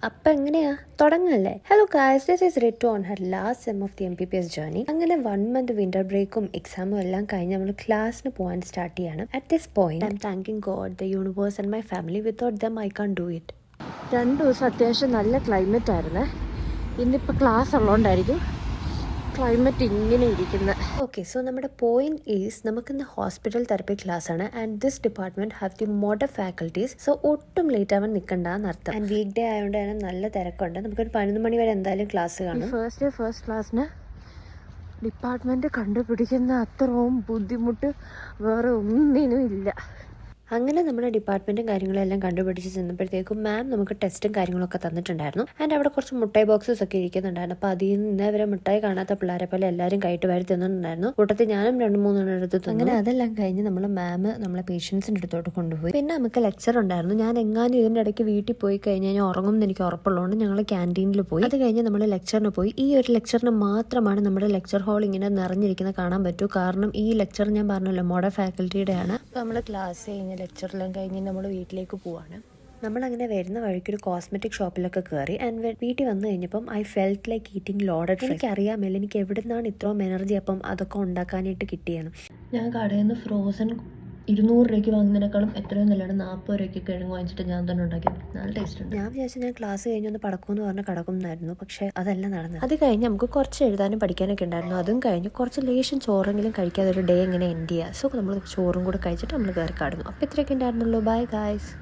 അപ്പം എങ്ങനെയാ തുടങ്ങല്ലേ? Hello guys, this is Ritu on her last sem of the MPPS journey. അങ്ങനെ 1 മന്ത് വിന്റർ ബ്രേക്കും എക്സാമും എല്ലാം കഴിഞ്ഞ് നമ്മൾ ക്ലാസ്സിന് പോകാൻ സ്റ്റാർട്ട് ചെയ്യണം. At this point I am thanking God, the universe and my family. Without them I can do it. 2 ദിവസം അത്യാവശ്യം നല്ല ക്ലൈമറ്റ് ആയിരുന്നേ. ഇന്നിപ്പോൾ ക്ലാസ് ഉള്ളതുകൊണ്ടായിരിക്കും ക്ലൈമറ്റ് ഇങ്ങനെ ഇരിക്കുന്നത്. ഓക്കെ, സോ നമ്മുടെ പോയിന്റ് ഈസ് നമുക്കിന്ന് ഹോസ്പിറ്റൽ തെറപ്പി ക്ലാസ് ആണ്. And this department have the modern faculties. So ഒട്ടും ലേറ്റ് ആവാൻ നിൽക്കണ്ടെന്ന് അർത്ഥം. ആൻഡ് വീക്ക് ഡേ ആയതുകൊണ്ട് തന്നെ നല്ല തിരക്കുണ്ട്. നമുക്കൊരു 11 മണി വരെ എന്തായാലും ക്ലാസ് കാണും. ഫസ്റ്റ് ഡേ ഫസ്റ്റ് ക്ലാസ്സിന് ഡിപ്പാർട്ട്മെന്റ് കണ്ടുപിടിക്കുന്ന അത്രയും ബുദ്ധിമുട്ട് വേറെ ഒന്നിനും ഇല്ല. അങ്ങനെ നമ്മുടെ ഡിപ്പാർട്ട്മെൻറ്റും കാര്യങ്ങളെല്ലാം കണ്ടുപിടിച്ച് ചെന്നപ്പോഴത്തേക്കും മാം നമുക്ക് ടെസ്റ്റും കാര്യങ്ങളൊക്കെ തന്നിട്ടുണ്ടായിരുന്നു. ആൻഡ് അവിടെ കുറച്ച് മുട്ടായി ബോക്സസ് ഒക്കെ ഇരിക്കുന്നുണ്ടായിരുന്നു. അപ്പോൾ അതിൽ നിന്ന് ഇന്നേ വരെ മുട്ടായി കാണാത്ത പിള്ളേരെ പോലെ എല്ലാവരും കയറ്റ് വാരി തിന്നുന്നുണ്ടായിരുന്നു. കൂട്ടത്തിൽ ഞാനും 2-3 എടുത്ത് തിന്നു. അങ്ങനെ അതെല്ലാം കഴിഞ്ഞ് നമ്മൾ മാം നമ്മളെ പേഷ്യൻസിൻ്റെ അടുത്തോട്ട് കൊണ്ടുപോയി. പിന്നെ നമുക്ക് ലെക്ചർ ഉണ്ടായിരുന്നു. ഞാൻ എങ്ങാനും ഇതിൻ്റെ ഇടയ്ക്ക് വീട്ടിൽ പോയി കഴിഞ്ഞാൽ ഉറങ്ങും എന്ന് എനിക്ക് ഉറപ്പുള്ളതുകൊണ്ട് ഞങ്ങൾ ക്യാൻറ്റീനിൽ പോയി. അത് കഴിഞ്ഞ് നമ്മൾ ലെക്ചറിന് പോയി. ഈ ഒരു ലെക്ചറിന് മാത്രമാണ് നമ്മുടെ ലെക്ചർ ഹാൾ ഇങ്ങനെ നിറഞ്ഞിരിക്കുന്നത് കാണാൻ പറ്റൂ. കാരണം ഈ ലെക്ചർ ഞാൻ പറഞ്ഞല്ലോ മോഡൽ ഫാക്കൽറ്റിയുടെയാണ്. നമ്മൾ ക്ലാസ് കഴിഞ്ഞ് ലെക്ചറെല്ലാം കഴിഞ്ഞ് നമ്മൾ വീട്ടിലേക്ക് പോവാണ്. നമ്മളങ്ങനെ വരുന്ന വഴിക്ക് ഒരു കോസ്മെറ്റിക് ഷോപ്പിലൊക്കെ കയറി. ആൻഡ് വീട്ടിൽ വന്നു കഴിഞ്ഞപ്പം I felt like eating loaded. എനിക്കറിയാമല്ലോ എനിക്ക് എവിടെ നിന്നാണ് ഇത്രയും എനർജി അപ്പം അതൊക്കെ ഉണ്ടാക്കാനായിട്ട് കിട്ടിയാണ്. ഞാൻ കടയിൽ നിന്ന് ഫ്രോസൺ 200 രൂപയ്ക്ക് വാങ്ങുന്നതിനേക്കാളും എത്രയും നല്ലതാണ് 40 രൂപയ്ക്ക് കിഴങ്ങ് വാങ്ങിച്ചിട്ട് ഞാൻ തന്നെ ഉണ്ടാക്കിയത്. നല്ല ടേസ്റ്റ് ഉണ്ട്. ഞാൻ വിചാരിച്ചു ഞാൻ ക്ലാസ് കഴിഞ്ഞൊന്ന് പടക്കുമെന്ന് പറഞ്ഞാൽ കടക്കുന്നായിരുന്നു. പക്ഷേ അതല്ല നടന്നത്. അത് കഴിഞ്ഞ് നമുക്ക് കുറച്ച് എഴുതാനും പഠിക്കാനൊക്കെ ഉണ്ടായിരുന്നു. അതും കഴിഞ്ഞ് കുറച്ച് ലേശം ചോറെങ്കിലും കഴിക്കാതെ ഒരു ഡേ എങ്ങനെ എൻഡ് ചെയ്യുക. സോ നമ്മൾ ചോറും കൂടെ കഴിച്ചിട്ട് നമ്മൾ കയറി കടന്നു. അപ്പോൾ ഇത്രയൊക്കെ ഉണ്ടായിരുന്നുള്ളൂ. Bye guys.